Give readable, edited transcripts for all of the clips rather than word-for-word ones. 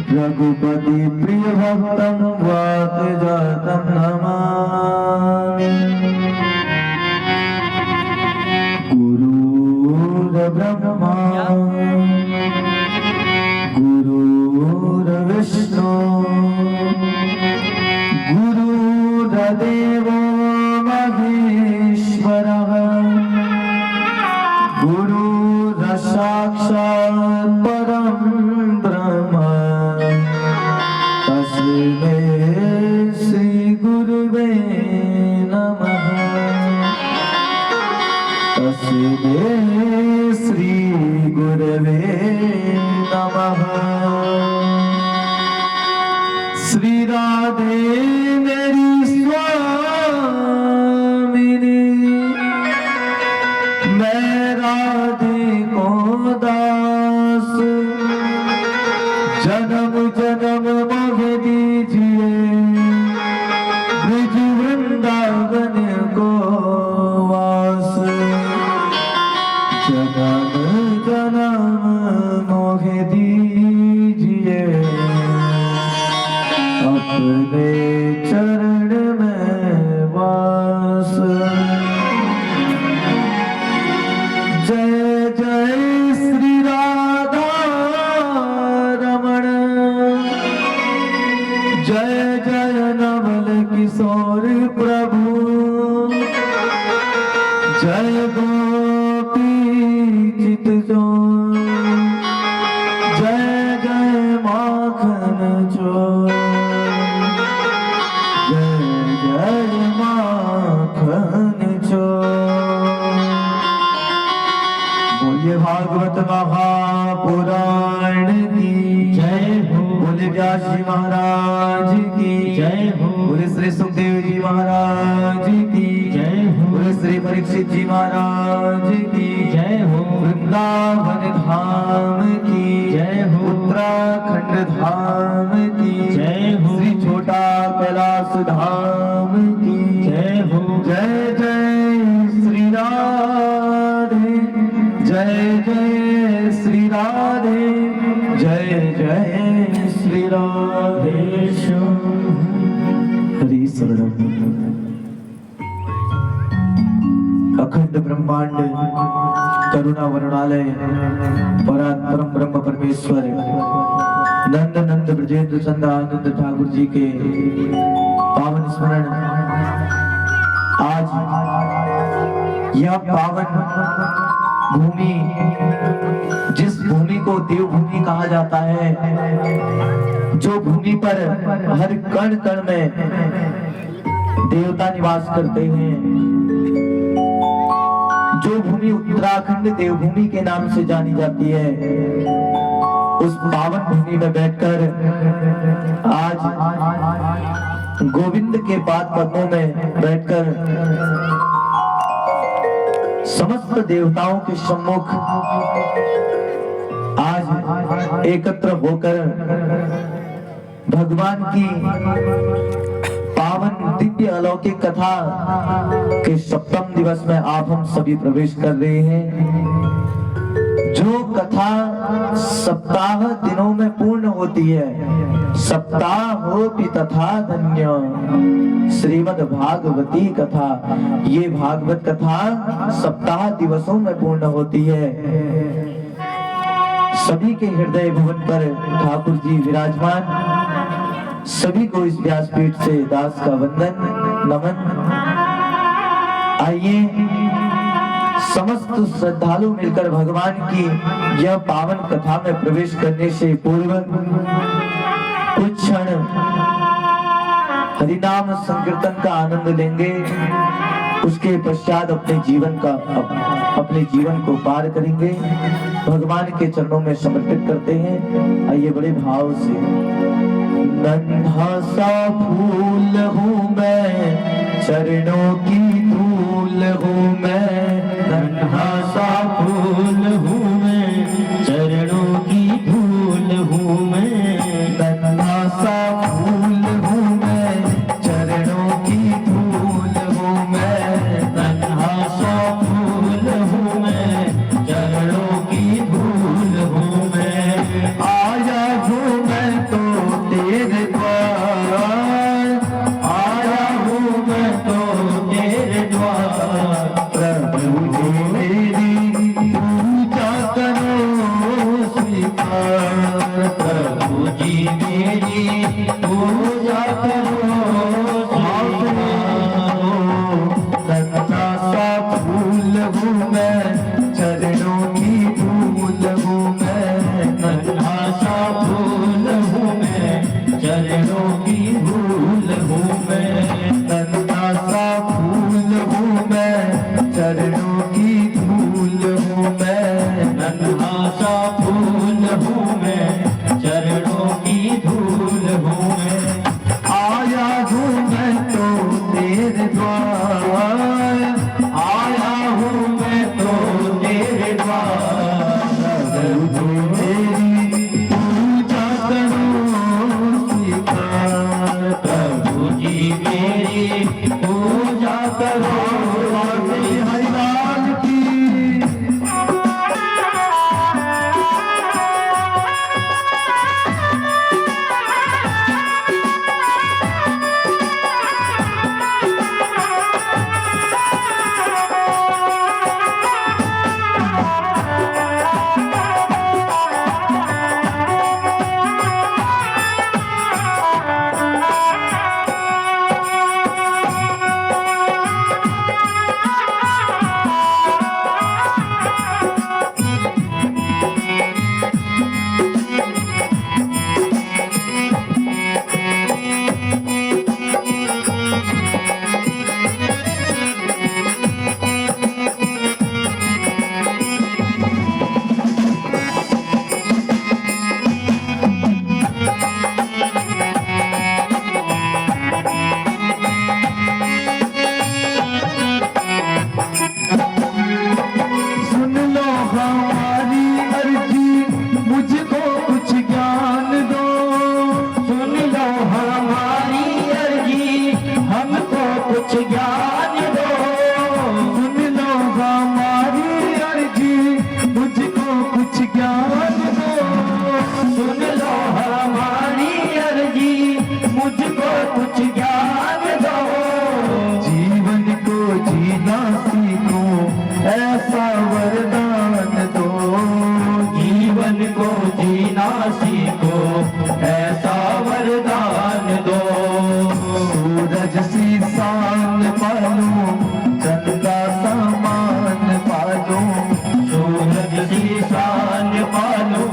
रघुपति प्रिय भक्तं वात जातं नमामि। गुरुर्ब्रह्मा गुरुर्विष्णु गुरुर्देवो महेश्वरः गुरुर्साक्षात् परं ब्रह्म तस्मै श्री गुरुवे नमः। तस्मै श्री गुरवे नमः। श्री राधे मेरी स्वामिनी, मैं राधे को दास, जन्म जन्म मोह दीजिए ब्रज वृंदावन को वास। जन्म जन्म मोह दीजिए अपने चरण में वास। जय जय श्री राधा रमण, जय जय नवल किशोर प्रभु, जय गोपी चित चोर, जय जय माखन चोर, जय जय माखन चोर। बोलिए भागवत महापुराण की जय हो। बोले व्यास जी महाराज की जय हो। बोले श्री सुखदेव जी महाराज की जय हो। बोले श्री परीक्षित जी महाराज की जय हो। वृंदावन धाम की जय हो। उत्तराखंड धाम की जय हो। श्री छोटा कैलाश धाम की जय हो। जय जय श्री राधे, जय जय श्री राधे, जय जय श्री राधे। हरि शरणम। अखंड ब्रह्मांड करुणा वरुणालय परम ब्रह्म परमेश्वर नंद नंद ब्रजेंद्र चंद्र आनंद ठाकुर जी के पावन स्मरण। आज यह पावन भूमि, जिस भूमि को देवभूमि कहा जाता है, जो भूमि पर हर कण कण में देवता निवास करते हैं, जो भूमि उत्तराखंड देवभूमि के नाम से जानी जाती है, उस पावन भूमि में बैठकर आज गोविंद के पाद पद्मों में बैठकर समस्त देवताओं के सम्मुख आज एकत्र होकर भगवान की पावन दिव्य अलौकिक कथा के सप्तम दिवस में आप हम सभी प्रवेश कर रहे हैं। जो कथा सप्ताह दिनों में पूर्ण होती है, सप्ताह हो भी तथा धन्य श्रीमद् भागवती कथा, ये भागवत कथा सप्ताह दिवसों में पूर्ण होती है। सभी के हृदय भवन पर ठाकुर जी विराजमान, सभी को इस व्यासपीठ से दास का वंदन नमन। आइए समस्त श्रद्धालु मिलकर भगवान की यह पावन कथा में प्रवेश करने से पूर्व कुछ क्षण हरिनाम संकीर्तन का आनंद लेंगे। उसके पश्चात अपने जीवन को पार करेंगे, भगवान के चरणों में समर्पित करते हैं। आइए बड़े भाव से। नन्हा सा फूल हूँ मैं, चरणों की धूल हूँ मैं। नन्हा सा फूल हूँ मैं, चरणों की धूल हूँ मैं। नन्हा सा फूल हूँ मैं, चरणों की धूल हूँ मैं। नन्हा सा फूल हूँ मैं, चरणों की धूल हूँ मैं। स्वीकार। प्रभु जी मेरी पूजा करो नन्हा सा फूल हूँ मैं, चरणों की धूल हूँ मैं। नन्हा सा फूल हूँ मैं, चरणों की धूल हूँ मैं। नन्हा सा फूल हूँ मैं, चरणों की धूल हूँ मैं। नन्हा सा फूल हूँ मैं, चरणों की धूल हूँ मैं। आया हूँ मैं तो तेरे द्वार, आया हूँ मैं तो तेरे द्वार। प्रभु मेरी पूजा करो स्वीकार। प्रभु जी मेरी पूजा करो। हरिलाल की ऐसा वरदान दो। जीवन को जीना सीखो, ऐसा वरदान दो। सूरज सी शान पालो, चंदा समान पालो। सूरज सी शान पालो,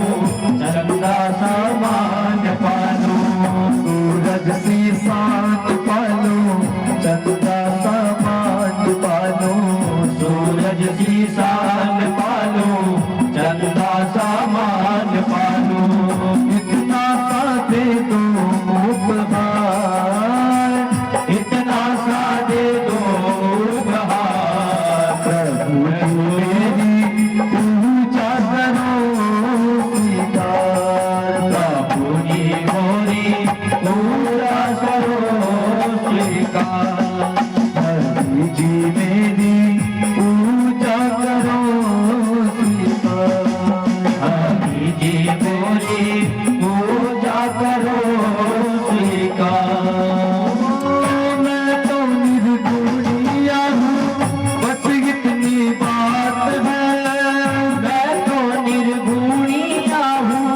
चंदा समान पालो। सूरज सी शान पालो, चंदा समान पालो। सूरज की शान पालो, चंदा सामान पालो। इतना सा दे दो उपहार, इतना सा दे दो उपहार। प्रभु मेरी पूजा करो स्वीकार। प्रभु जी मोरी पूजा करो स्वीकार। प्रभु जी मेरी पूजा करो स्वीकार। हरि जी मोरी पूजा करो स्वीकार। मैं तो निर्गुणिया हूँ, बस इतनी बात है। मैं तो निर्गुणिया हूँ,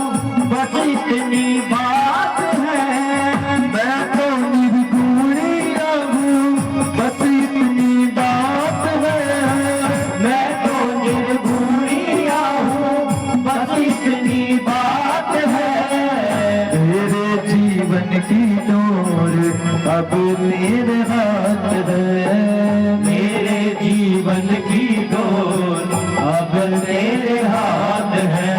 बस इतनी बात है। मैं तो निर्गुणिया हूँ, बस इतनी बात है। मैं तो निर्गुणिया हूँ, बस इतनी बात है। तेरे जीवन की डोर अब तेरे हाथ है। मेरे जीवन की डोर अब तेरे हाथ है।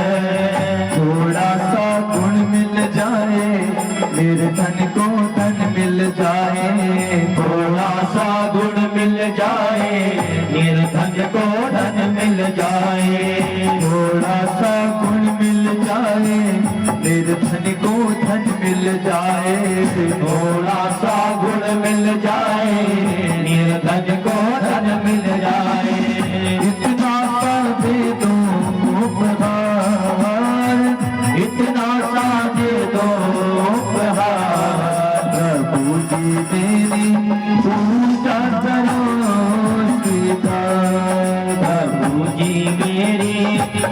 थोड़ा सा गुण मिल जाए, मेरे धन को धन मिल जाए। थोड़ा सा गुण मिल जाए, मेरे धन को धन मिल जाए। थोड़ा सा गुण मिल जाए, मेरे धन को धन मिल जाए। थोड़ा सा गुण मिल जाए, मेरे धन को धन मिल जाए। इतना सा दे दो उपहार, इतना सा दे दो उपहार। प्रभु जी मेरी पूजा करो स्वीकार। प्रभु जी मेरी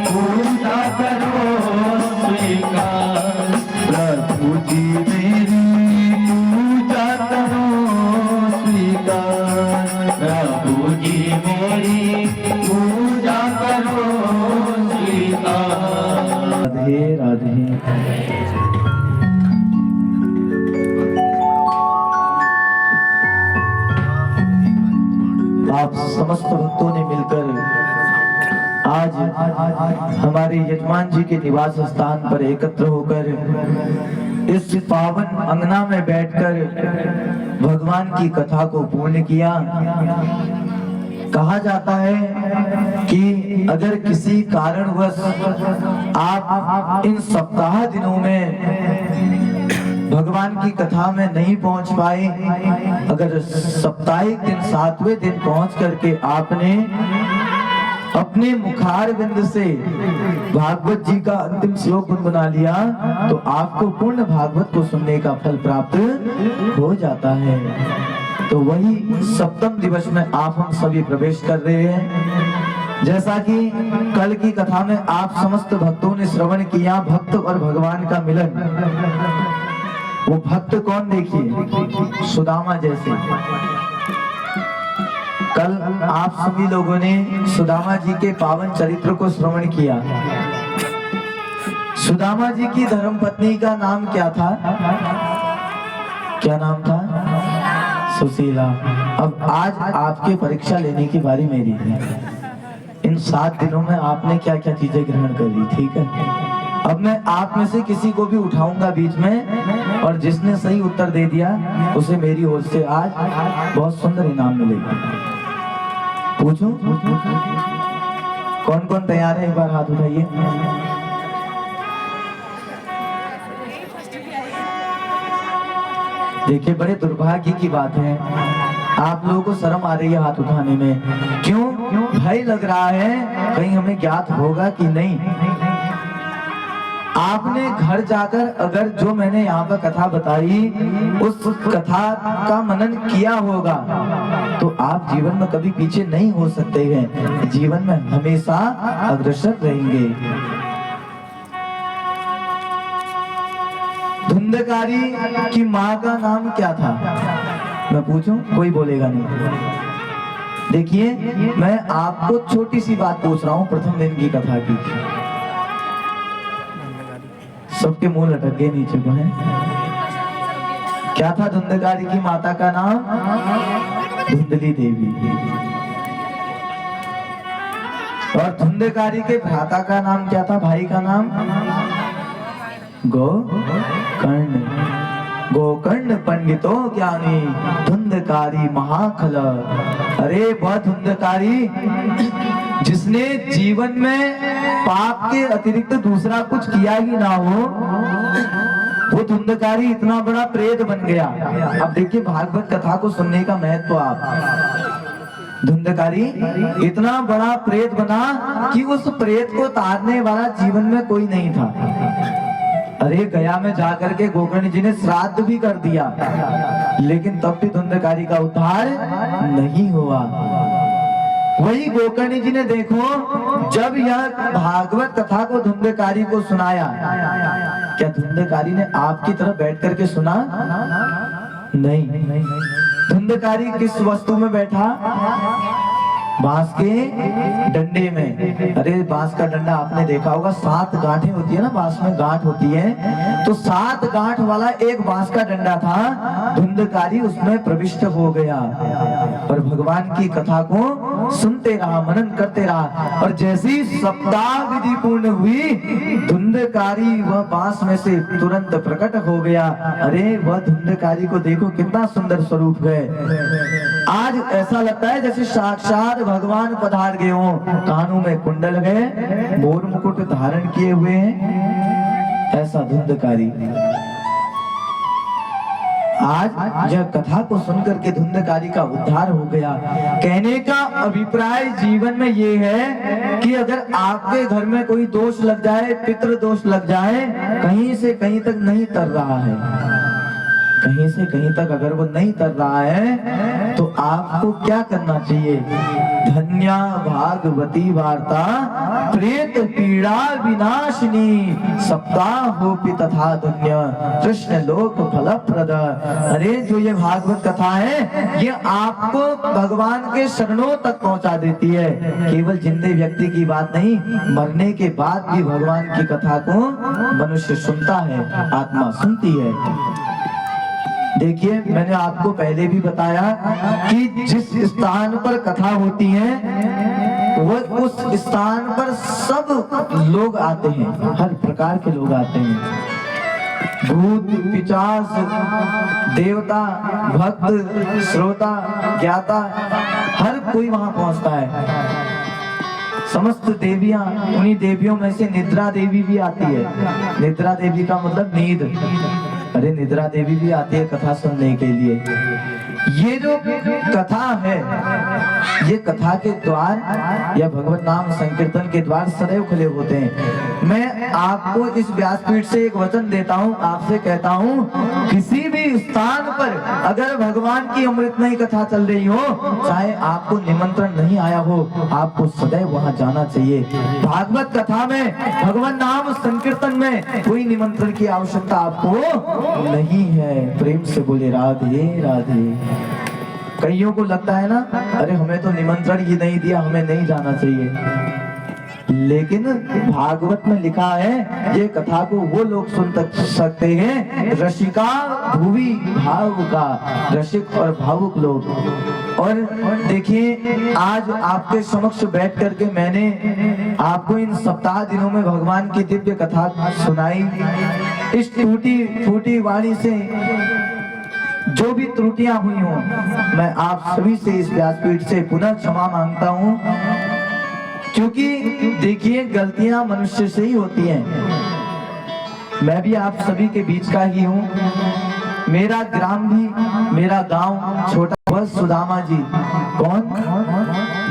पूजा करो स्वीकार। राधे राधे। आप समस्त भक्तों ने मिलकर आज हमारे यजमान जी के निवास स्थान पर एकत्र होकर इस पावन अंगना में बैठकर भगवान की कथा को पूर्ण किया। कहा जाता है कि अगर किसी कारणवश आप इन सप्ताह दिनों में भगवान की कथा में नहीं पहुंच पाए, अगर साप्ताहिक दिन 7वें दिन पहुंच करके आपने अपने मुखार बिंद से भागवत जी का अंतिम श्लोक गुनगुना लिया तो आपको पूर्ण भागवत को सुनने का फल प्राप्त हो जाता है। तो वही सप्तम दिवस में आप हम सभी प्रवेश कर रहे हैं। जैसा कि कल की कथा में आप समस्त भक्तों ने श्रवण किया, भक्त और भगवान का मिलन। वो भक्त कौन देखिए, सुदामा जैसे। कल आप सभी लोगों ने सुदामा जी के पावन चरित्र को श्रवण किया। सुदामा जी की धर्मपत्नी का नाम क्या था? क्या नाम था? सुशीला। अब आज आपके परीक्षा लेने की बारी मेरी है। इन 7 दिनों में आपने क्या क्या चीजें ग्रहण कर ली, ठीक है? अब मैं आप में से किसी को भी उठाऊंगा बीच में, और जिसने सही उत्तर दे दिया उसे मेरी ओर से आज बहुत सुंदर इनाम मिलेगा। पूछो कौन कौन तैयार है, एक बार हाथ उठाइए। देखिए, बड़े दुर्भाग्य की बात है, आप लोगों को शर्म आ रही है हाथ उठाने में। क्यों? भय लग रहा है कहीं हमें ज्ञात होगा कि नहीं। आपने घर जाकर अगर जो मैंने यहाँ पर कथा बताई उस कथा का मनन किया होगा तो आप जीवन में कभी पीछे नहीं हो सकते हैं, जीवन में हमेशा अग्रसर रहेंगे। धुंधकारी की माँ का नाम क्या था? मैं पूछूं? कोई बोलेगा नहीं। देखिए, मैं आपको छोटी सी बात पूछ रहा हूँ प्रथम दिन की कथा की। सबके मुंह लटक गए नीचे को है। क्या था धुंधकारी की माता का नाम? धुंधली देवी। और धुंधकारी के भ्राता का नाम क्या था? भाई का नाम गोकर्ण। गोकर्ण पंडितो ज्ञानी धुंधकारी महाखल। अरे वह धुंधकारी जिसने जीवन में पाप के अतिरिक्त दूसरा कुछ किया ही ना हो, वो धुंधकारी इतना बड़ा प्रेत बन गया। अब देखिए भागवत कथा को सुनने का महत्व। आप धुंधकारी इतना बड़ा प्रेत बना कि उस प्रेत को तारने वाला जीवन में कोई नहीं था। अरे गया में जाकर के गोकर्ण जी ने श्राद्ध भी कर दिया, लेकिन तब भी धुंधकारी का उद्धार नहीं हुआ। वही गोकर्ण जी ने देखो, जब यह भागवत कथा को धुंधकारी को सुनाया, क्या धुंधकारी ने आपकी तरफ बैठ करके सुना? नहीं। धुंधकारी किस वस्तु में बैठा? बांस के डंडे में। अरे बांस का डंडा आपने देखा होगा, 7 गांठें होती है ना, बांस में गांठ होती है, तो 7 गांठ वाला एक बांस का डंडा था। धुंधकारी उसमें प्रविष्ट हो गया और भगवान की कथा को सुनते रहा, मनन करते रहा। और जैसी सप्ताह विधि पूर्ण हुई, धुंधकारी वह बांस में से तुरंत प्रकट हो गया। अरे वह धुंधकारी को देखो कितना सुंदर स्वरूप है। आज ऐसा लगता है जैसे साक्षात भगवान पधार गए हों। कानों में कुंडल है, मोर मुकुट धारण किए हुए हैं, ऐसा धुंधकारी। आज यह कथा को सुनकर के धुंधकारी का उद्धार हो गया। कहने का अभिप्राय जीवन में ये है कि अगर आपके घर में कोई दोष लग जाए, पितृ दोष लग जाए, कहीं से कहीं तक नहीं तर रहा है, कहीं से कहीं तक अगर वो नहीं तर रहा है तो आपको क्या करना चाहिए? धन्या भागवती वार्ता प्रेत पीड़ा विनाशिनी सप्ताहोपि तथा धन्य कृष्ण लोक फलप्रद। अरे जो ये भागवत कथा है ये आपको भगवान के शरणों तक पहुंचा देती है। केवल जिंदे व्यक्ति की बात नहीं, मरने के बाद भी भगवान की कथा को मनुष्य सुनता है, आत्मा सुनती है। देखिए मैंने आपको पहले भी बताया कि जिस स्थान पर कथा होती है वो उस स्थान पर सब लोग आते हैं, हर प्रकार के लोग आते हैं। भूत पिशाच देवता भक्त श्रोता ज्ञाता हर कोई वहां पहुंचता है। समस्त देवियां, उन्हीं देवियों में से निद्रा देवी भी आती है। निद्रा देवी का मतलब नींद। अरे निद्रा देवी भी आती है कथा सुनने के लिए। ये जो कथा है ये कथा के द्वार या भगवत नाम संकीर्तन के द्वार सदैव खुले होते हैं। मैं आपको इस व्यासपीठ से एक वचन देता हूँ, आपसे कहता हूँ किसी भी स्थान पर अगर भगवान की अमृतमयी कथा चल रही हो, चाहे आपको निमंत्रण नहीं आया हो, आपको सदैव वहां जाना चाहिए। भागवत कथा में भगवान नाम संकीर्तन में कोई निमंत्रण की आवश्यकता आपको नहीं है। प्रेम से बोले राधे राधे। कईयों को लगता है ना, अरे हमें तो निमंत्रण ही नहीं दिया, हमें नहीं जाना चाहिए। लेकिन भागवत में लिखा है ये कथा को वो लोग सुन सकते हैं रसिका भुवि भावुका, रसिक और भावुक लोग। और देखिए आज आपके समक्ष बैठ करके मैंने आपको इन सप्ताह दिनों में भगवान की दिव्य कथा सुनाई। इस टूटी फूटी वाणी से जो भी त्रुटियां हुई हों, मैं आप सभी से इस व्यासपीठ से पुनः क्षमा मांगता हूं, क्योंकि देखिए गलतियां मनुष्य से ही होती हैं। मैं भी आप सभी के बीच का ही हूं। मेरा ग्राम भी, मेरा गांव छोटा, बस सुदामा जी कौन?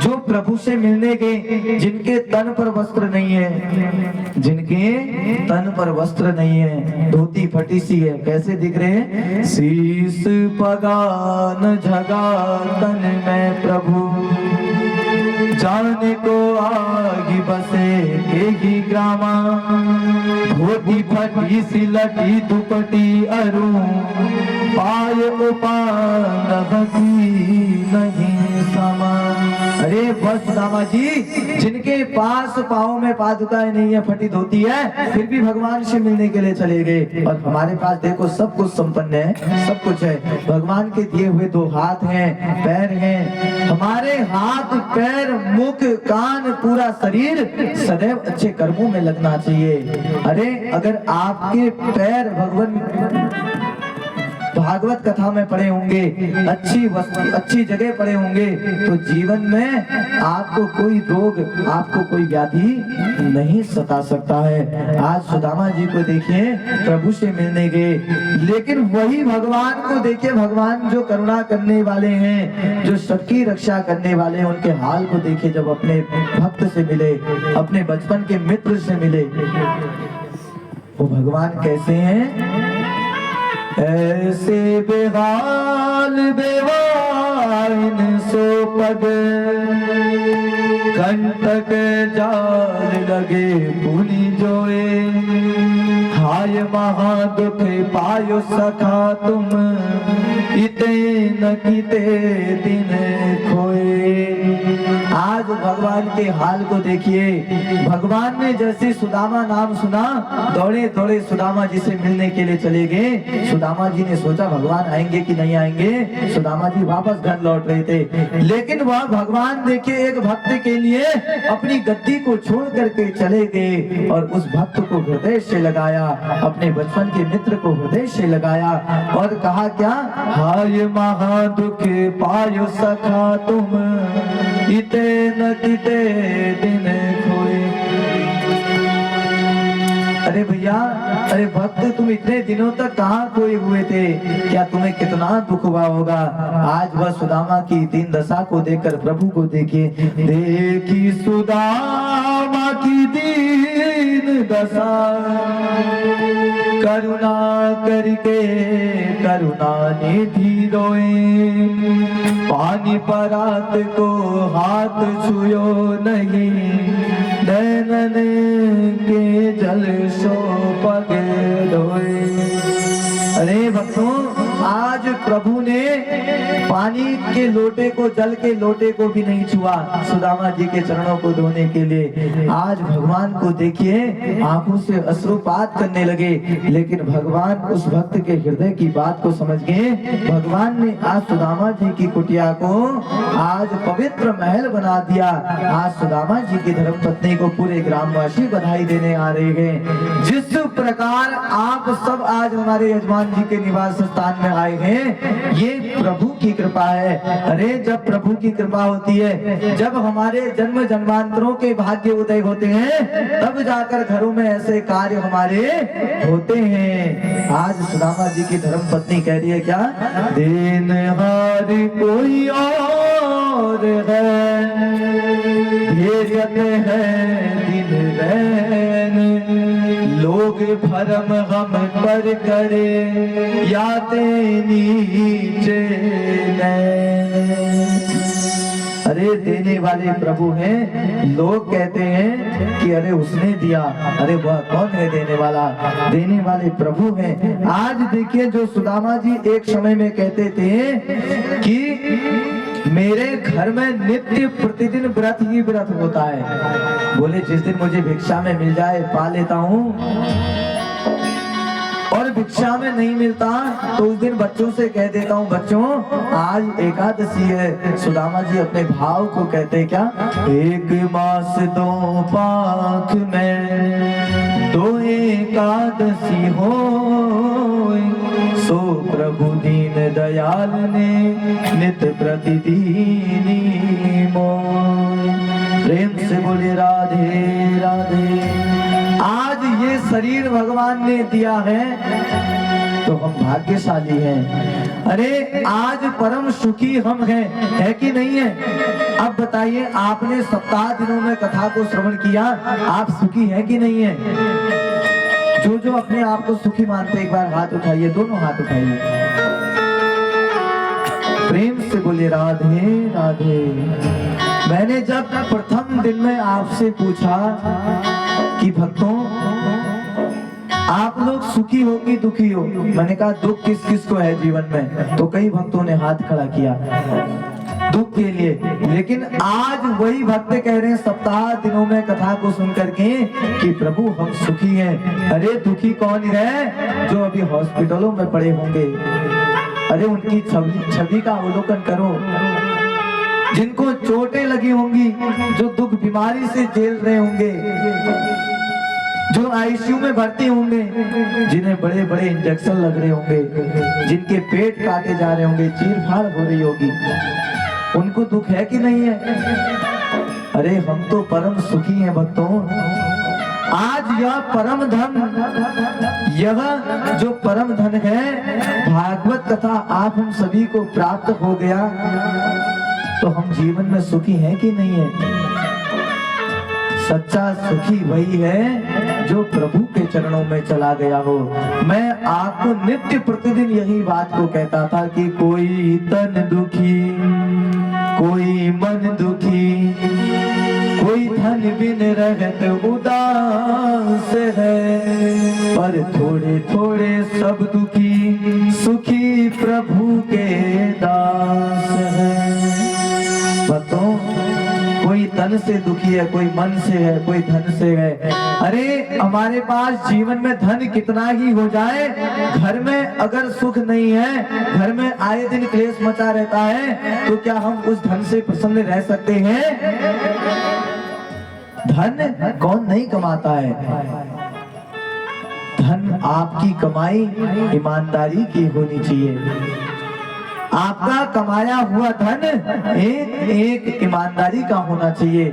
जो प्रभु से मिलने गए, जिनके तन पर वस्त्र नहीं है, जिनके तन पर वस्त्र नहीं है, धोती फटी सी है, कैसे दिख रहे हैं? शीस पगान झगा तन में प्रभु, जाने को आगी बसे के ही ग्रामा, धोती फटी सी लटी दुपटी अरु, पाय उपान नहीं समा। अरे बस दामा जी, जिनके पास पाँव में पादुकाएं नहीं है, फटी धोती है, फिर भी भगवान से मिलने के लिए चले गए। और हमारे पास देखो सब कुछ संपन्न है, सब कुछ है। भगवान के दिए हुए 2 हाथ हैं, पैर हैं। हमारे हाथ पैर मुख कान पूरा शरीर सदैव अच्छे कर्मों में लगना चाहिए। अरे अगर आपके पैर भगवान भागवत कथा में पड़े होंगे, अच्छी वस्तु अच्छी जगह पड़े होंगे, तो जीवन में आपको कोई रोग, आपको कोई व्याधि नहीं सता सकता है। आज सुदामा जी को देखिए प्रभु से मिलने गए, लेकिन वही भगवान को देखिए, भगवान जो करुणा करने वाले हैं, जो सबकी रक्षा करने वाले हैं, उनके हाल को देखिए। जब अपने भक्त से मिले, अपने बचपन के मित्र से मिले, वो भगवान कैसे हैं? ऐसे बेहाल बेवाइन सो पद, कंटक जाल लगे पुनि जोए, हाय महा दुख पायो सखा तुम, इते न किते दिन खोए। आज भगवान के हाल को देखिए। भगवान ने जैसे सुदामा नाम सुना, दौड़े दौड़े सुदामा जी से मिलने के लिए चले गए। सुदामा जी ने सोचा भगवान आएंगे कि नहीं आएंगे। सुदामा जी वापस घर लौट रहे थे, लेकिन वह भगवान देखिए एक भक्त के लिए अपनी गद्दी को छोड़ करके चले गए और उस भक्त को हृदय से लगाया, अपने बचपन के मित्र को हृदय से लगाया और कहा क्या? हाय महा दुख पायो सखा तुम, इते न किते दिन खोए। अरे भैया, अरे भक्त, तुम इतने दिनों तक कहाँ खोए हुए थे? क्या तुम्हें कितना दुख हुआ होगा? आज वह सुदामा की दीन दशा को देखकर प्रभु को देखिए। देखी सुदामा की दीन दशा, करुणा करके करुणा निधि रोए, पानी परात को हाथ छुयो नहीं, नैनन के जल सो पग धोए। अरे भक्तों, आज प्रभु ने पानी के लोटे को, जल के लोटे को भी नहीं छुआ सुदामा जी के चरणों को धोने के लिए। आज भगवान को देखिए, आंखों से अश्रुपात करने लगे, लेकिन भगवान उस भक्त के हृदय की बात को समझ गए। भगवान ने आज सुदामा जी की कुटिया को आज पवित्र महल बना दिया। आज सुदामा जी की धर्मपत्नी को पूरे ग्रामवासी बधाई देने आ रहे हैं। जिस प्रकार आप सब आज हमारे यजमान जी के निवास स्थान में आए हैं, ये प्रभु की कृपा है। अरे जब प्रभु की कृपा होती है, जब हमारे जन्म जन्मांतरों के भाग्य उदय होते हैं, तब जाकर घरों में ऐसे कार्य हमारे होते हैं। आज सुदामा जी की धर्मपत्नी कह रही है क्या, देनहार कोई और है, धैर्यत है दिन रैन, लोग भरम हम पर करे, याते नीचे नैन। अरे देने वाले प्रभु हैं। लोग कहते हैं कि अरे उसने दिया, अरे वह कौन है देने वाला? देने वाले प्रभु हैं। आज देखिए, जो सुदामा जी एक समय में कहते थे कि मेरे घर में नित्य प्रतिदिन व्रत ही व्रत होता है, बोले जिस दिन मुझे भिक्षा में मिल जाए पा लेता हूँ, और भिक्षा में नहीं मिलता तो उस दिन बच्चों से कह देता हूँ, बच्चों आज एकादशी है। सुदामा जी अपने भाव को कहते क्या, एक मास दो पाख में दो एकादशी हो, सो प्रभु दीन दयाल ने नित प्रतिदीनी मोय। प्रेम से बोले राधे राधे। आज ये शरीर भगवान ने दिया है तो हम भाग्यशाली हैं। अरे आज परम सुखी हम हैं, है कि नहीं है? अब बताइए, आपने सप्ताह दिनों में कथा को श्रवण किया, आप सुखी हैं कि नहीं है? जो जो अपने आप को सुखी मानते एक बार हाथ उठाइए, दोनों हाथ उठाइए, प्रेम से बोले राधे राधे। मैंने जब प्रथम दिन में आपसे पूछा कि भक्तों आप लोग सुखी हो कि दुखी हो, मैंने कहा दुख किस किस को है जीवन में, तो कई भक्तों ने हाथ खड़ा किया दुख के लिए। लेकिन आज वही भक्त कह रहे हैं सप्ताह दिनों में कथा को सुन करके कि प्रभु हम सुखी हैं। अरे दुखी कौन है? जो अभी हॉस्पिटलों में पड़े होंगे, अरे उनकी छवि का अवलोकन करो, जिनको चोटें लगी होंगी, जो दुख बीमारी से झेल रहे होंगे, जो आईसीयू में भर्ती होंगे, जिन्हें बड़े बड़े इंजेक्शन लग रहे होंगे, जिनके पेट काटे जा रहे होंगे, चीर फाड़ हो रही होगी, उनको दुख है कि नहीं है? अरे हम तो परम सुखी हैं भक्तों। आज यह परम धन, यह जो परम धन है भागवत कथा आप हम सभी को प्राप्त हो गया, तो हम जीवन में सुखी हैं कि नहीं है? सच्चा सुखी वही है जो प्रभु के चरणों में चला गया हो। मैं आपको नित्य प्रतिदिन यही बात को कहता था कि कोई तन दुखी, कोई मन दुखी, कोई धन बिन रहत उदास है, पर थोड़े थोड़े सब दुखी, सुखी प्रभु के दास है। भक्तों, कोई तन से दुखी है, कोई मन से है, कोई धन से है। अरे हमारे पास जीवन में धन कितना ही हो जाए, घर में अगर सुख नहीं है, घर में आए दिन क्लेश मचा रहता है, तो क्या हम उस धन से प्रसन्न रह सकते हैं? धन कौन नहीं कमाता है? धन आपकी कमाई ईमानदारी की होनी चाहिए। आपका कमाया हुआ धन एक ईमानदारी का होना चाहिए,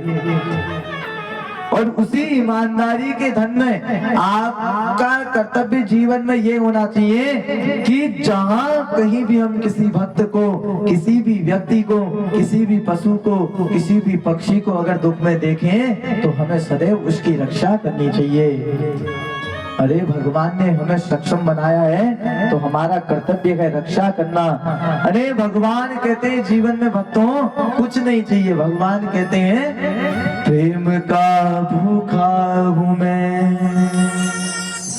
और उसी ईमानदारी के धन में आपका कर्तव्य जीवन में ये होना चाहिए कि जहां कहीं भी हम किसी भक्त को, किसी भी व्यक्ति को, किसी भी पशु को, किसी भी पक्षी को अगर दुख में देखें तो हमें सदैव उसकी रक्षा करनी चाहिए। अरे भगवान ने हमें सक्षम बनाया है तो हमारा कर्तव्य है रक्षा करना। अरे भगवान कहते हैं जीवन में भक्तों कुछ नहीं चाहिए। भगवान कहते हैं प्रेम का भूखा हूं मैं,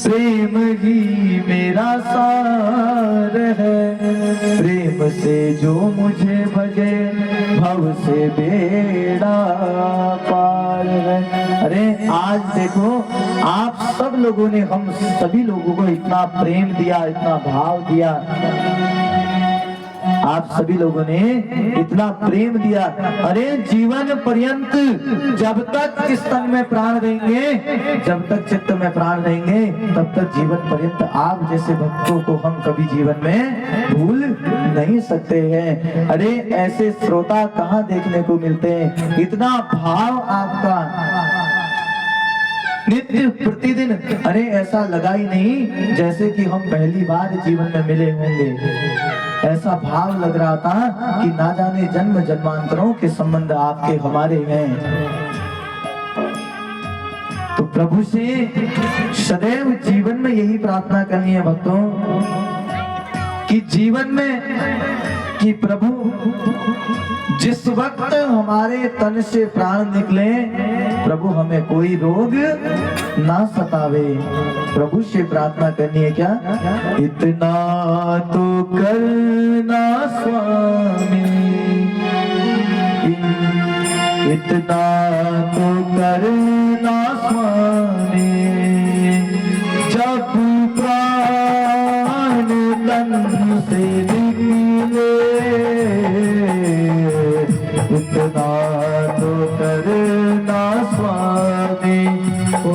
प्रेम ही मेरा सार है, प्रेम से जो मुझे भजे भव से बेड़ा पार है। अरे आज देखो आप सब लोगों ने, हम सभी लोगों को इतना प्रेम दिया, इतना भाव दिया, आप सभी लोगों ने इतना प्रेम दिया। अरे जीवन पर्यंत जब तक इस तन में प्राण रहेंगे, जब तक चित्त में प्राण रहेंगे, तब तक जीवन पर्यंत आप जैसे भक्तों को हम कभी जीवन में भूल नहीं सकते हैं। अरे ऐसे श्रोता कहाँ देखने को मिलते हैं, इतना भाव आपका नित्य प्रतिदिन। अरे ऐसा लगा ही नहीं जैसे कि हम पहली बार जीवन में मिले होंगे, ऐसा भाव लग रहा था कि ना जाने जन्म जन्मांतरों के संबंध आपके हमारे हैं। तो प्रभु से सदैव जीवन में यही प्रार्थना करनी है भक्तों कि जीवन में कि प्रभु जिस वक्त हमारे तन से प्राण निकले, प्रभु हमें कोई रोग ना सतावे। प्रभु से प्रार्थना करनी है क्या, इतना तो करना स्वामी, इतना तो करना स्वामी, जब प्राण तन से निकले, इतना तो करना स्वामी, ओ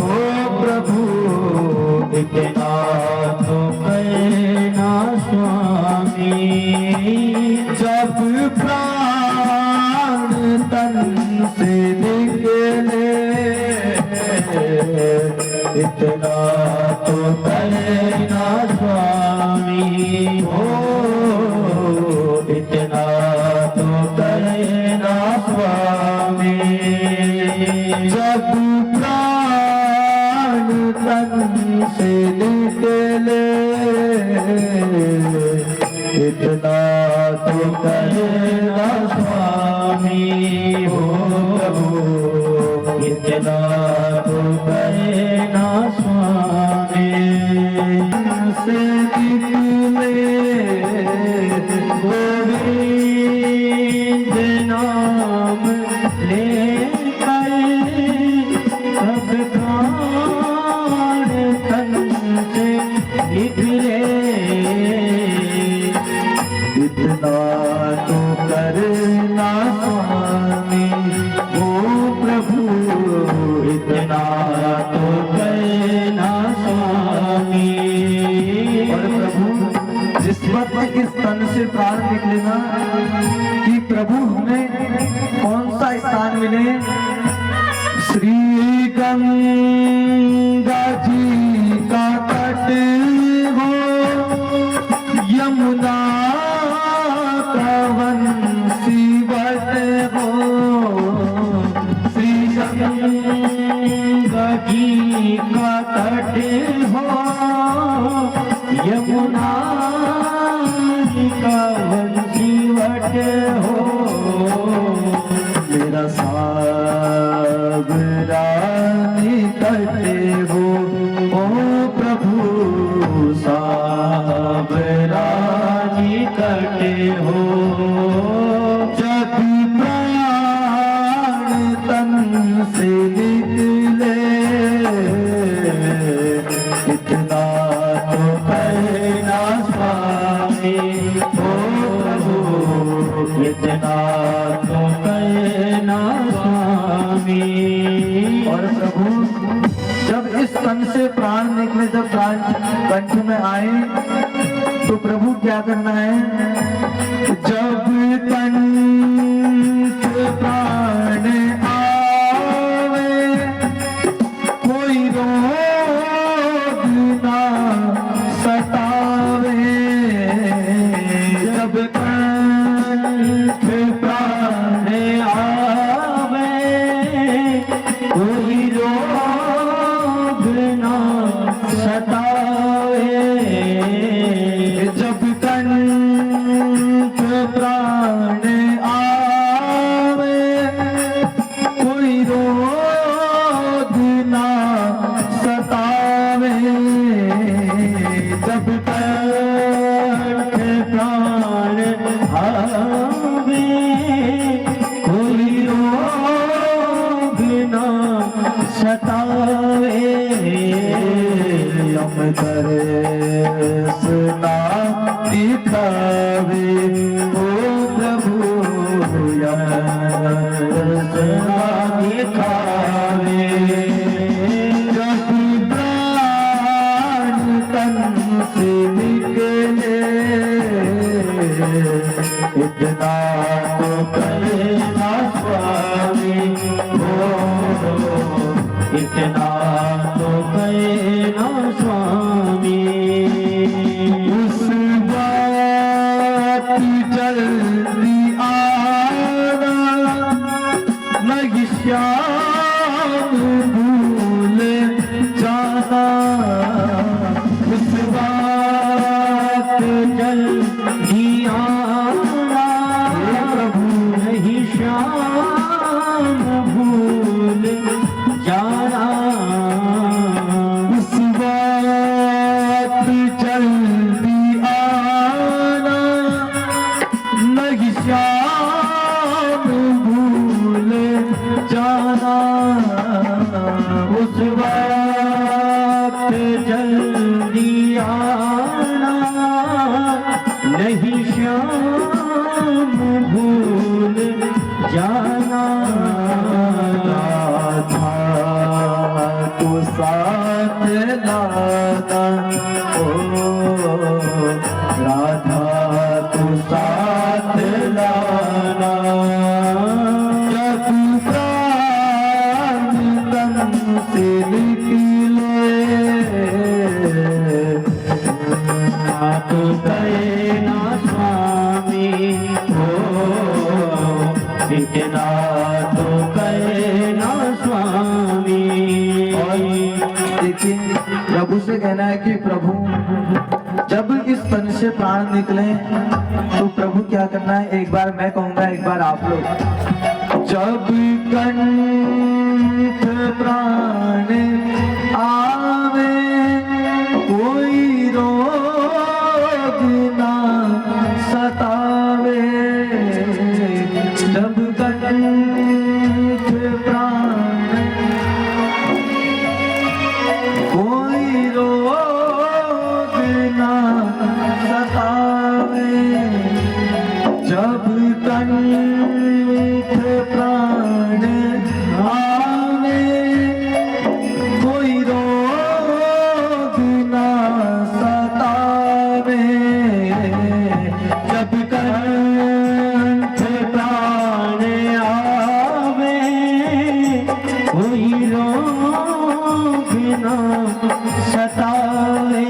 प्रभु इतना तो करना स्वामी, जब प्राण तन से निकले, इतना तो करना स्वामी, ओ इतना तो करना स्वामी, जब प्राण तन से निकले, इतना तो करना स्वामी, हो प्रभु इतना तो करना स्वामी, से निकले गोविंद नाम लेकर, सब प्राण तन से निकले, इतना तो करना स्वामी, ओ प्रभु इतना तो करना स्वामी। और प्रभु जिस वक्त इस तन से प्राण निकले ना कि प्रभु हमें कौन सा स्थान मिले, श्री गंगा जी का तट हो, यमुना का वंशी वट हो, श्री गंगा जी का तट हो, यमुना का वंशी वट हो, मेरा सावरा निकटे हो, ओ प्रभु सावरा निकटे हो, जब प्राण तन से निकले, इतना तो करना स्वामी, ओ प्रभु इतना तो करना स्वामी। और प्रभु जब इस तन से प्राण निकले, जब प्राण कंठ में आए, तो प्रभु क्या करना है, जब तन से प्राण आवे, कोई रोग ना सतावे, जब तन से प्राण आवे, कोई रोग ना जब कंठ प्राण आवे कोई रोग ना सतावे, जब कंठ प्राण आवे कोई रोग ना सतावे, यम दर्शना दिखावे ओ प्रभु, यम दर्शना दिखावे, जब प्राण तन से निकले इतना तो करे ना स्वामी, इतना तो करे ना स्वामी, उस बात जल्दी आना नहीं श्याम भूल जाना, उस बात जल्दी आना प्रभु नहीं श्याम भूल जाना, उस बात जल्दी आना नहीं श्याम भूल जाना, उस बात जल्दी आना नहीं श्याम भूल जाना, राधा तो साथ लाना, ओ राधा तो साथ लाना, जब प्राण तन से निकले ना तो गए ना स्वामी, ओ इतना तो गए ना स्वामी। देखिए प्रभु से कहना है कि प्रभु जब इस तन से प्राण निकले तो प्रभु क्या करना है, एक बार मैं कहूंगा एक बार आप लोग, जब कंठ प्राण आवे कोई रोग ना सतावे, जब कंठ प्राण कोई रोग ना सतावे, जब कंठ प्राण आवे कोई रोग ना सतावे, जब कंठ प्राण आवे कोई रोग ना सतावे,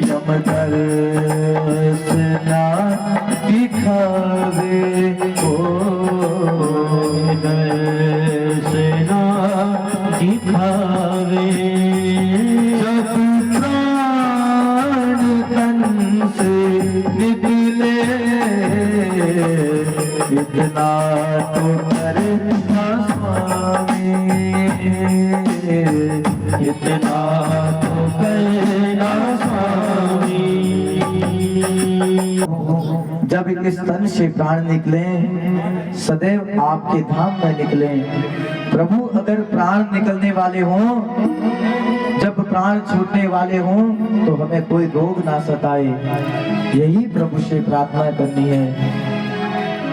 यम दर्शना दिखावे, ओ दर्शना दिखावे, जब प्राण तन से निकले इतना तो करे ना स्वामी, इतना तो करे ना स्वामी, जब इस तन से प्राण निकले सदैव आपके धाम में निकले। प्रभु अगर प्राण निकलने वाले हों, जब प्राण छूटने वाले हों तो हमें कोई रोग ना सताए, यही प्रभु से प्रार्थना करनी है।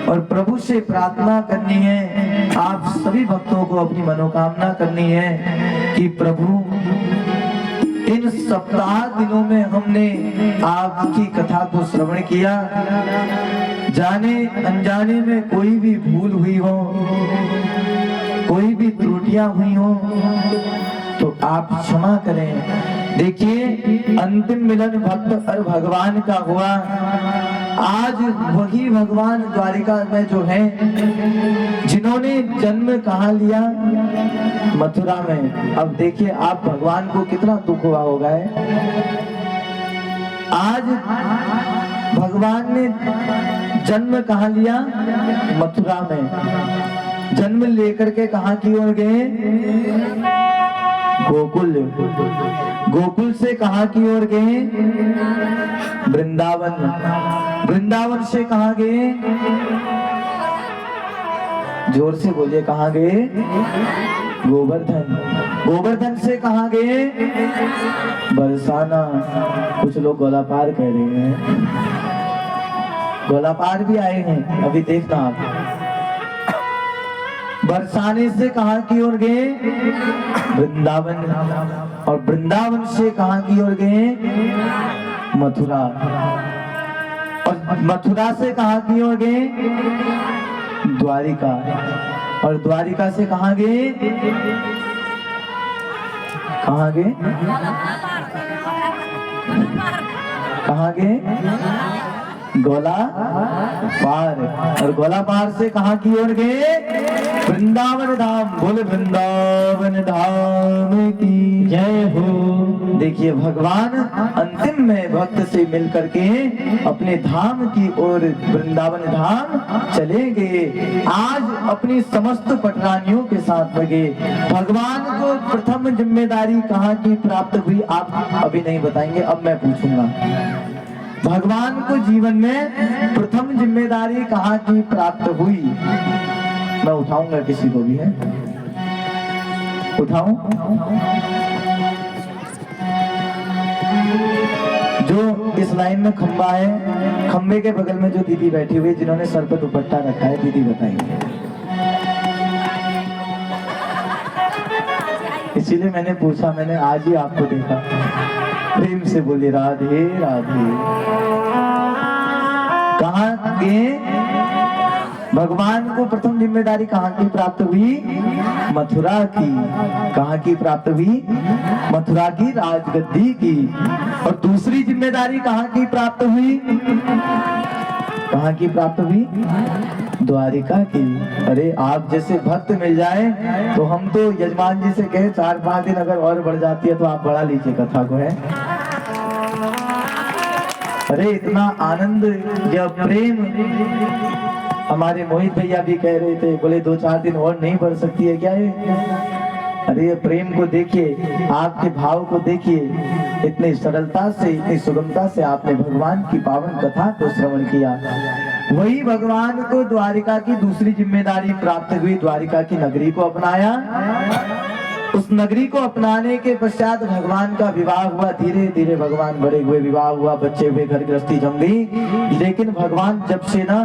और प्रभु से प्रार्थना करनी है, आप सभी भक्तों को अपनी मनोकामना करनी है कि प्रभु इन सप्ताह दिनों में हमने आपकी कथा को श्रवण किया, जाने अनजाने में कोई भी भूल हुई हो, कोई भी त्रुटियां हुई हो तो आप क्षमा करें। देखिए अंतिम मिलन भक्त और भगवान का हुआ, आज वही भगवान द्वारिका में जो है जिन्होंने जन्म कहाँ लिया, मथुरा में। अब देखिए आप भगवान को कितना दुख हुआ होगा है। आज भगवान ने जन्म कहाँ लिया? मथुरा में। जन्म लेकर के कहाँ की ओर गए? गोकुल। गोकुल से कहाँ की ओर गए? वृंदावन। वृंदावन से कहाँ गए? जोर से बोलिए, कहाँ गए? गोवर्धन। गोवर्धन से कहाँ गए? बरसाना। कुछ लोग गोलापार कह रहे हैं, गोलापार भी आए हैं, अभी देखना आप। बरसाने से कहाँ की ओर गए? वृंदावन। और वृंदावन से कहाँ की ओर गए? मथुरा। और मथुरा से कहाँ की ओर गए? द्वारिका। और द्वारिका से कहाँ गए? कहाँ गए? कहाँ गए? गोला पार। और गोला पार से कहाँ की ओर गए? वृंदावन धाम। बोले वृंदावन धाम की जय हो। देखिए भगवान अंतिम में भक्त से मिल करके अपने धाम की ओर वृंदावन धाम चले गए। आज अपनी समस्त पटरानियों के साथ लगे। भगवान को प्रथम जिम्मेदारी कहाँ की प्राप्त हुई? आप अभी नहीं बताएंगे, अब मैं पूछूंगा। भगवान को जीवन में प्रथम जिम्मेदारी कहाँ की प्राप्त हुई? मैं उठाऊंगा, किसी को भी है उठाऊं? जो इस लाइन में खंबा है, खंबे के बगल में जो दीदी बैठी हुई जिन्होंने सर पर दुपट्टा रखा है, दीदी बताइए। इसीलिए मैंने पूछा, मैंने आज ही आपको देखा। प्रेम से बोले राधे राधे। कहाँ गए? भगवान को प्रथम जिम्मेदारी कहाँ की प्राप्त हुई? मथुरा की। कहाँ की प्राप्त हुई? मथुरा की राजगद्दी की। और दूसरी जिम्मेदारी कहाँ की प्राप्त हुई? कहाँ की प्राप्त हुई? द्वारिका की। अरे आप जैसे भक्त मिल जाए तो हम तो यजमान जी से कहे 4-5 दिन अगर और बढ़ जाती है तो आप बढ़ा लीजिए कथा को, है। अरे इतना आनंद या प्रेम। हमारे मोहित भैया भी कह रहे थे, बोले 2-4 दिन और नहीं बढ़ सकती है क्या ये? अरे ये प्रेम को देखिए, आपके भाव को देखिए, इतनी सरलता से, इतनी सुगमता से आपने भगवान की पावन कथा को श्रवण किया। वही भगवान को द्वारिका की दूसरी जिम्मेदारी प्राप्त हुई। द्वारिका की नगरी को अपनाया। उस नगरी को अपनाने के पश्चात भगवान का विवाह हुआ। धीरे धीरे भगवान बड़े हुए, विवाह हुआ, बच्चे हुए, घर गृहस्थी जम गई। लेकिन भगवान जब से ना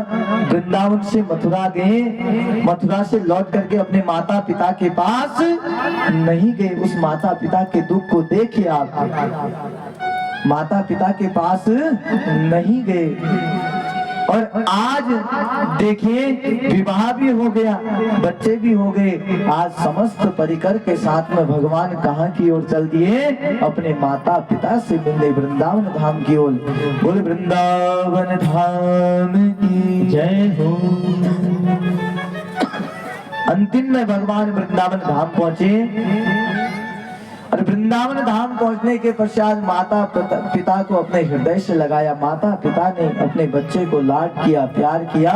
वृंदावन से मथुरा गए, मथुरा से लौट करके अपने माता पिता के पास नहीं गए। उस माता पिता के दुख को देखिए आप, माता पिता के पास नहीं गए। और आज देखिए विवाह भी हो गया, बच्चे भी हो गए। आज समस्त परिकर के साथ में भगवान कहाँ की ओर चल दिए? अपने माता पिता से मिलने वृंदावन धाम की ओर। बोले वृंदावन धाम की जय हो। अंतिम में भगवान वृंदावन धाम पहुंचे। और वृंदावन धाम पहुंचने के पश्चात माता पिता को अपने हृदय से लगाया। माता पिता ने अपने बच्चे को लाड किया, प्यार किया।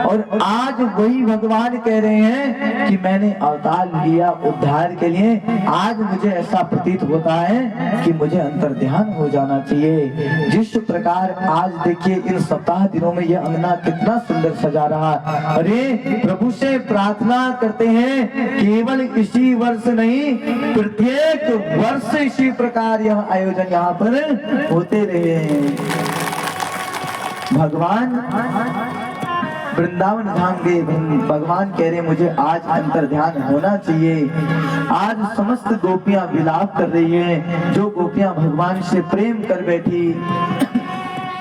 और आज वही भगवान कह रहे हैं कि मैंने अवतार लिया उद्धार के लिए। आज मुझे ऐसा प्रतीत होता है कि मुझे अंतर ध्यान हो जाना चाहिए। जिस प्रकार आज देखिए इन सप्ताह दिनों में यह अंगना कितना सुंदर सजा रहा। अरे प्रभु से प्रार्थना करते हैं केवल इसी वर्ष नहीं, प्रत्येक वर्ष इसी प्रकार यह आयोजन यहाँ पर होते रहे। भगवान वृंदावन धाम गए, भगवान कह रहे मुझे आज अंतर ध्यान होना चाहिए। आज समस्त गोपियां विलाप कर रही हैं। जो गोपियां भगवान से प्रेम कर बैठी,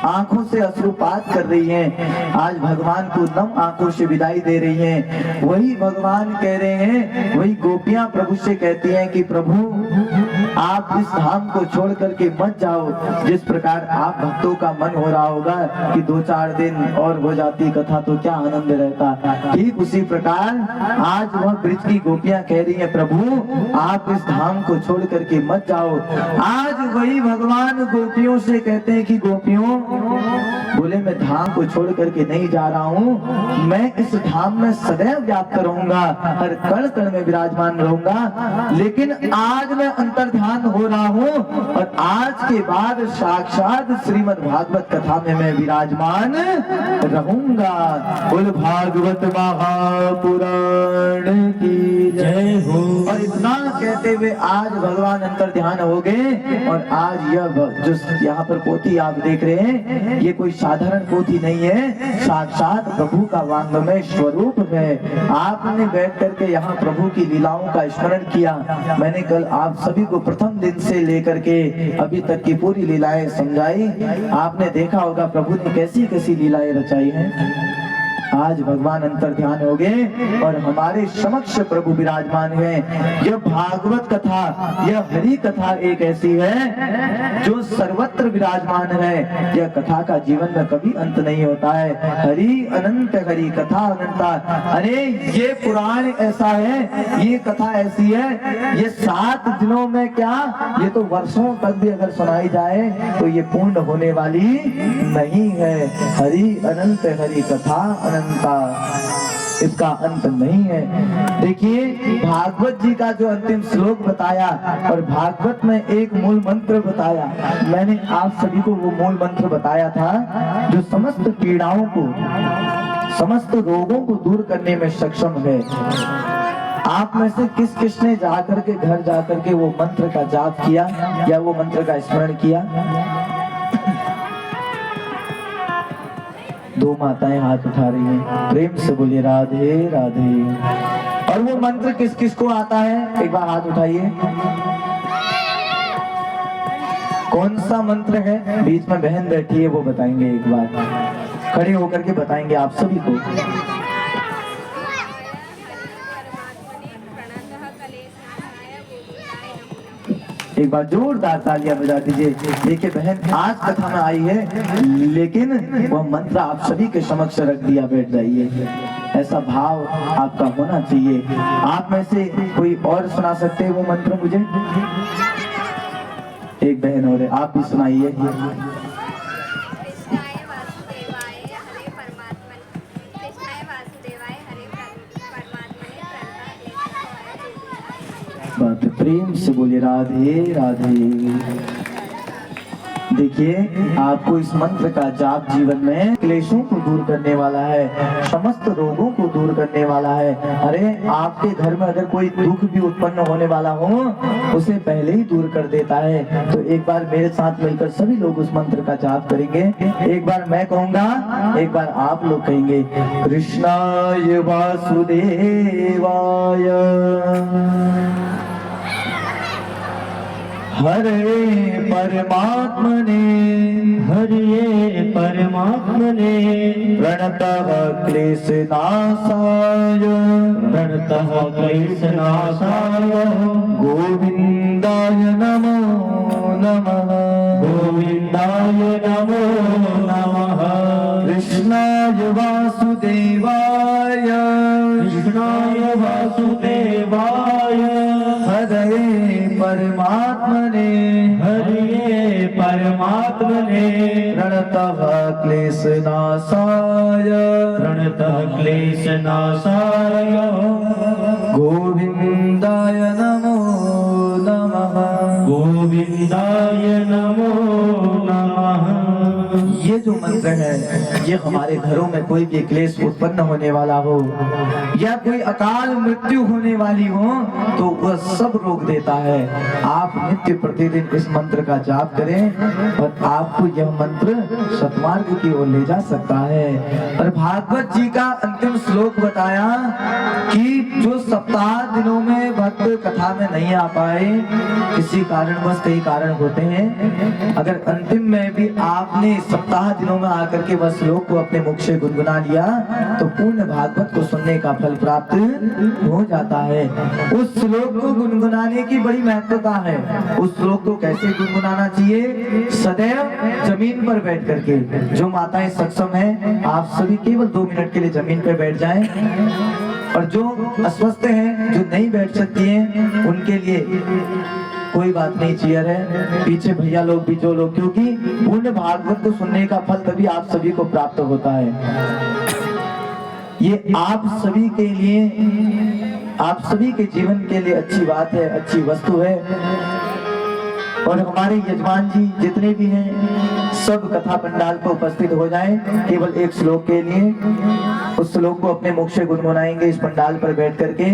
आंखों से अश्रुपात कर रही हैं, आज भगवान को नम आंखों से विदाई दे रही हैं। वही भगवान कह रहे हैं, वही गोपियां प्रभु से कहती हैं कि प्रभु आप इस धाम को छोड़ करके मत जाओ। जिस प्रकार आप भक्तों का मन हो रहा होगा कि 2-4 दिन और हो जाती कथा तो क्या आनंद रहता, ठीक उसी प्रकार आज वह ब्रज की गोपियां कह रही है प्रभु आप इस धाम को छोड़ करके मत जाओ। आज वही भगवान गोपियों से कहते हैं कि गोपियों बोले मैं धाम को छोड़ करके नहीं जा रहा हूँ, मैं इस धाम में सदैव व्याप्त रहूंगा, हर कण कण में विराजमान रहूंगा, लेकिन आज मैं अंतर्ध्यान हो रहा हूँ और आज के बाद साक्षात श्रीमद् भागवत कथा में मैं विराजमान रहूंगा। बोल भागवत महापुराण की जय हो। और इतना कहते हुए आज भगवान अंतर्ध्यान हो गए और आज यह जो यहाँ पर पोथी आप देख रहे हैं ये कोई साधारण पोथी नहीं है, साक्षात प्रभु का वांगमय स्वरूप है। आपने बैठ करके यहाँ प्रभु की लीलाओं का स्मरण किया। मैंने कल आप सभी को प्रथम दिन से लेकर के अभी तक की पूरी लीलाएं समझाई। आपने देखा होगा प्रभु ने कैसी कैसी लीलाएं रचाई हैं। आज भगवान अंतर्ध्यान हो गए और हमारे समक्ष प्रभु विराजमान है। यह भागवत कथा, यह हरि कथा एक ऐसी है जो सर्वत्र विराजमान है। यह कथा का जीवन में कभी अंत नहीं होता है। हरि अनंत, हरि कथा अनंता। अरे ये पुराण ऐसा है, ये कथा ऐसी है, ये 7 दिनों में क्या, ये तो वर्षों तक भी अगर सुनाई जाए तो ये पूर्ण होने वाली नहीं है। हरि अनंत, हरि कथा अनंता, इसका अंत नहीं है। देखिए भागवत जी का जो अंतिम श्लोक बताया और भागवत में एक मूल मंत्र बताया, मैंने आप सभी को वो मूल मंत्र बताया था जो समस्त पीड़ाओं को, समस्त रोगों को दूर करने में सक्षम है। आप में से किस किसने जाकर के घर जाकर के वो मंत्र का जाप किया या वो मंत्र का स्मरण किया? 2 माताएं हाथ उठा रही हैं, प्रेम से बोलिए राधे राधे। और वो मंत्र किस किस को आता है एक बार हाथ उठाइए। कौन सा मंत्र है? बीच में बहन बैठी है वो बताएंगे, एक बार खड़े होकर के बताएंगे आप सभी को। एक बार जोरदार तालियां बजा दीजिए। देखिए बहन आज कथा में आई है लेकिन वह मंत्र आप सभी के समक्ष रख दिया, बैठ जाइए। ऐसा भाव आपका होना चाहिए। आप में से कोई और सुना सकते हैं वो मंत्र मुझे? एक बहन और है, आप भी सुनाइए। प्रेम से बोलिए राधे राधे। देखिए आपको इस मंत्र का जाप जीवन में क्लेशों को दूर करने वाला है, समस्त रोगों को दूर करने वाला है। अरे आपके घर में अगर कोई दुख भी उत्पन्न होने वाला हो उसे पहले ही दूर कर देता है। तो एक बार मेरे साथ मिलकर सभी लोग उस मंत्र का जाप करेंगे। एक बार मैं कहूंगा, एक बार आप लोग कहेंगे। कृष्णाय वासुदेवाय हरे परमात्मने, हरे परमात्मने प्रणतः क्लेशनाशाय, प्रणतः क्लेशनाशाय गोविन्दाय नमो नमः, गोविन्दाय नमो नमः। कृष्णाय वासुदेवाय, कृष्णाय वासुदेवाय हरे परमात्मने, हरे परमात्मने प्रणतः क्लेशनाशाय, प्रणतः क्लेशनाशाय गोविन्दाय नमो नमः, गोविन्दाय नमो नमः। ये जो मंत्र है ये हमारे घरों में कोई भी क्लेश उत्पन्न होने वाला हो या कोई अकाल मृत्यु होने वाली हो तो वह सब रोक देता है। आप नित्य प्रतिदिन इस मंत्र का जाप करें और आपको यह मंत्र सतमार्ग की ओर ले जा सकता है। और भागवत जी का अंतिम श्लोक बताया कि जो सप्ताह दिनों में भक्त कथा में नहीं आ पाए, किसी कारणवश कई कारण होते हैं, अगर अंतिम में भी आपने सप्ताह दिनों में आकर के वह श्लोक को अपने मुख से गुनगुना लिया तो पूर्ण भागवत को सुनने का फल प्राप्त हो जाता है। उस श्लोक को गुनगुनाने की बड़ी महत्वता है। उस श्लोक को कैसे गुनगुनाना चाहिए? सदैव जमीन पर बैठ करके। जो माताएं सक्षम है आप सभी केवल 2 मिनट के लिए जमीन पर बैठ जाएं, और जो अस्वस्थ हैं, जो नहीं बैठ सकती हैं, उनके लिए कोई बात नहीं, चेयर है पीछे भैया लोग भी, जो लोग, क्योंकि पूर्ण भागवत को सुनने का फल तभी आप सभी को प्राप्त होता है। ये आप सभी के लिए, आप सभी के जीवन के लिए अच्छी बात है, अच्छी वस्तु है। और हमारे यजमान जी जितने भी हैं सब कथा पंडाल पर उपस्थित हो जाएं केवल एक श्लोक के लिए। उस श्लोक को अपने मुख से गुनगुनाएंगे इस पंडाल पर बैठ करके।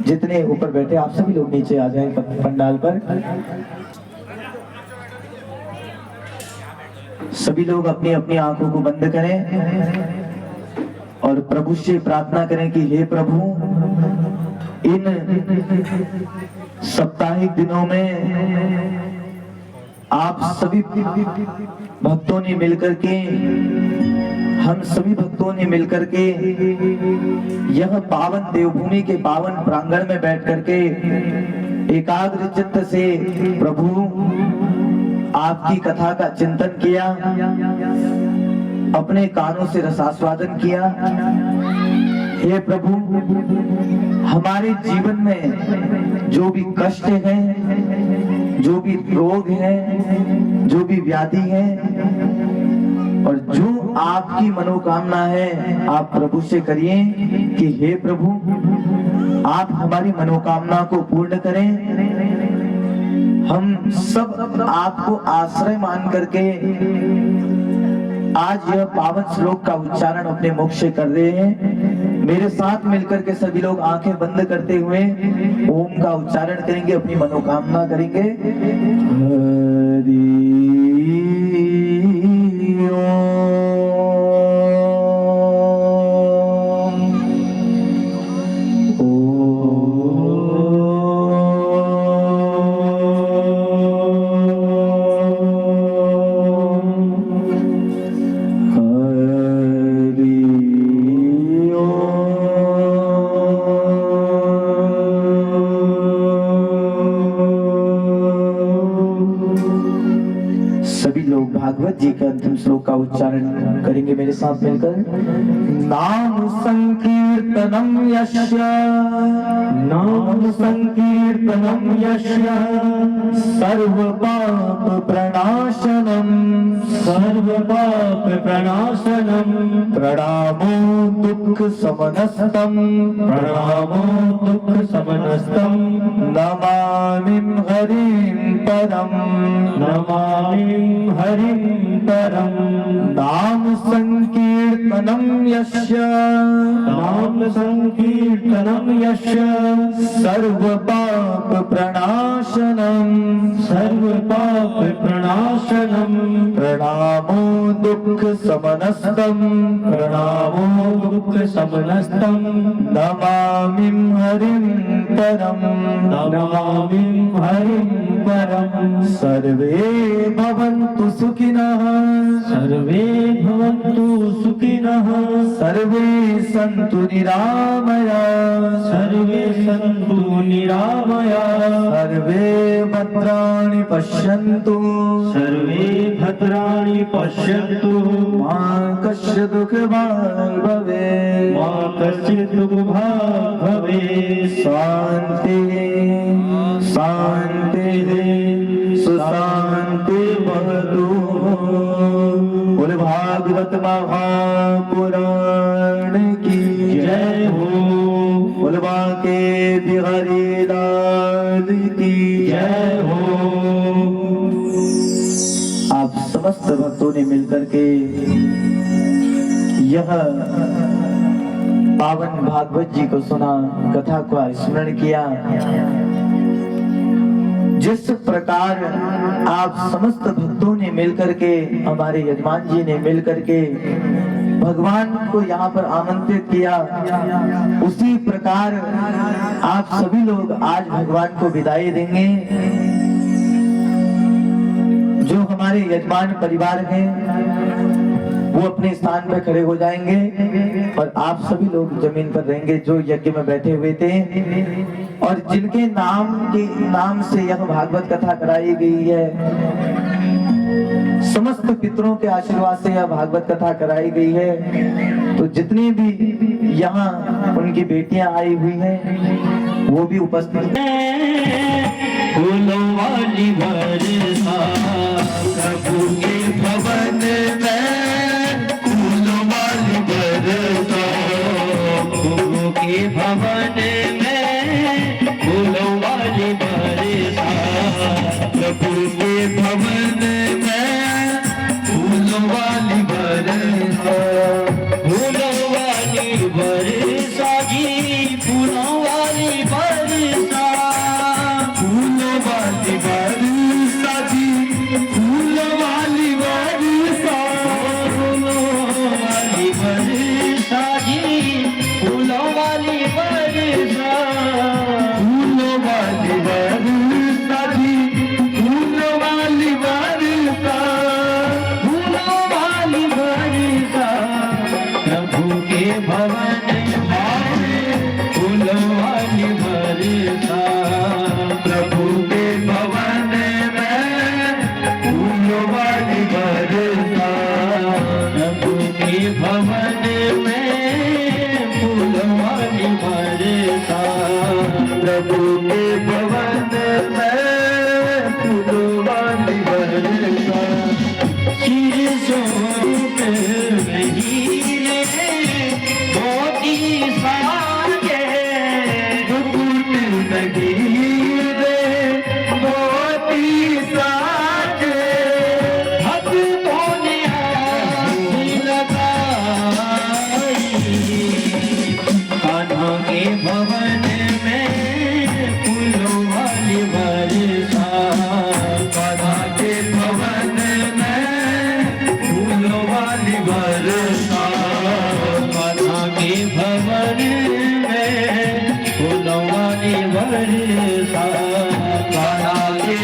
जितने ऊपर बैठे आप सभी लोग नीचे आ जाएं पंडाल पर। सभी लोग अपनी अपनी आंखों को बंद करें और प्रभु से प्रार्थना करें कि हे प्रभु, इन साप्ताहिक दिनों में आप सभी भक्तों ने मिलकर के, हम सभी भक्तों ने मिलकर के यह पावन देवभूमि के पावन प्रांगण में बैठ करके एकाग्र चित्त से प्रभु आपकी कथा का चिंतन किया, अपने कानों से रसास्वादन किया। हे प्रभु, हमारे जीवन में जो भी कष्ट है, जो भी रोग है, जो भी व्याधि है, और जो आपकी मनोकामना है, आप प्रभु से करिए कि हे प्रभु, आप हमारी मनोकामना को पूर्ण करें। हम सब आपको आश्रय मान करके आज यह पावन श्लोक का उच्चारण अपने मुख से कर रहे हैं। मेरे साथ मिलकर के सभी लोग आंखें बंद करते हुए ओम का उच्चारण करेंगे, अपनी मनोकामना करेंगे। हरि भागवत जी के अंतिम श्लोक का उच्चारण करेंगे मेरे साथ मिलकर। नाम संकीर्तनम यस्य, नाम संकीर्तनम यस्य, सर्व पाप प्रणाशनम, सर्व पाप प्रणाशनम, प्रणामो दुख समनस्तम, प्रणामो दुख समनस्तम, नमामिं हरिं परम, नमामिं हरिं परम। नाम संकीर्तनम यस्य, नाम संकीर्तनम यस्य, सर्व पाप प्रणाशनम, सर्व पाप प्रणाशनम, प्रणामो दुख समनस्तम, प्रणामो दुख समनस्तम, नमामिं हरिं परम, नमामिं हरिं परम। सर्वे भवन्तु सुखिनः, सर्वे भवन्तु सुखिनः, सर्वे सन्तु निरामयाः, सर्वे सन्तु निरामयाः, सर्वे भद्राणि पश्यन्तु, सर्वे भद्राणि पश्यन्तु, मा कस्य दुःखभाग् भवेत्, मा कस्य दुःखभाग् भवेत्। शान्तिः शान्तिः सुशान्ति भवतु। बोले भागवत महापुराण की जय हो। बोले बांके बिहारी लाल की जय हो। आप समस्त भक्तों ने मिलकर के यह पावन भागवत जी को सुना, कथा को स्मरण किया। जिस प्रकार आप समस्त भक्तों ने मिलकर के, हमारे यजमान जी ने मिलकर के भगवान को यहाँ पर आमंत्रित किया, उसी प्रकार आप सभी लोग आज भगवान को विदाई देंगे। जो हमारे यजमान परिवार हैं वो अपने स्थान पर खड़े हो जाएंगे और आप सभी लोग जमीन पर रहेंगे जो यज्ञ में बैठे हुए थे और जिनके नाम से यह भागवत कथा कराई गई है। समस्त पितरों के आशीर्वाद से यह भागवत कथा कराई गई है। तो जितनी भी यहाँ उनकी बेटियां आई हुई हैं वो भी उपस्थित फूलों वाली वर्षा प्रभु के भवन में, फूलों वाली वर्षा प्रभु के भवन में, फूलों वाली वर्षा प्रभु के भवन में, फूलों वाली वर्षा, फूलों वाली वर्षा जी, फूलों वाली वर्षा, फूलों वाली वर्षा जी, फूलों वाली वर्षा, फूलों वाली वर्षा जी, फूलों वाली वर्षा, फूलों वाली वर्षा जी, फूलों वाली वर्षा, फूलों वाली वर्षा प्रभु के भवन में, फूलों वाली वर्षा प्रभु के भवन में, फूलों वाली वर्षा प्रभु के भवन में, फूलों वाली वर्षा प्रभु के भवन में, फूलों वाली वर्षा। शीर्षों पे हीरे मोती साजे, मुकुट नगीरे मोती साजे, भक्तों ने आस लगाई, कान्हा के भवन में, फूलों वाली वर्षा, कान्हा के भवन में, फूलों वाली वर्षा, कान्हा के भवन में, फूलों वाली वर्षा, कान्हा के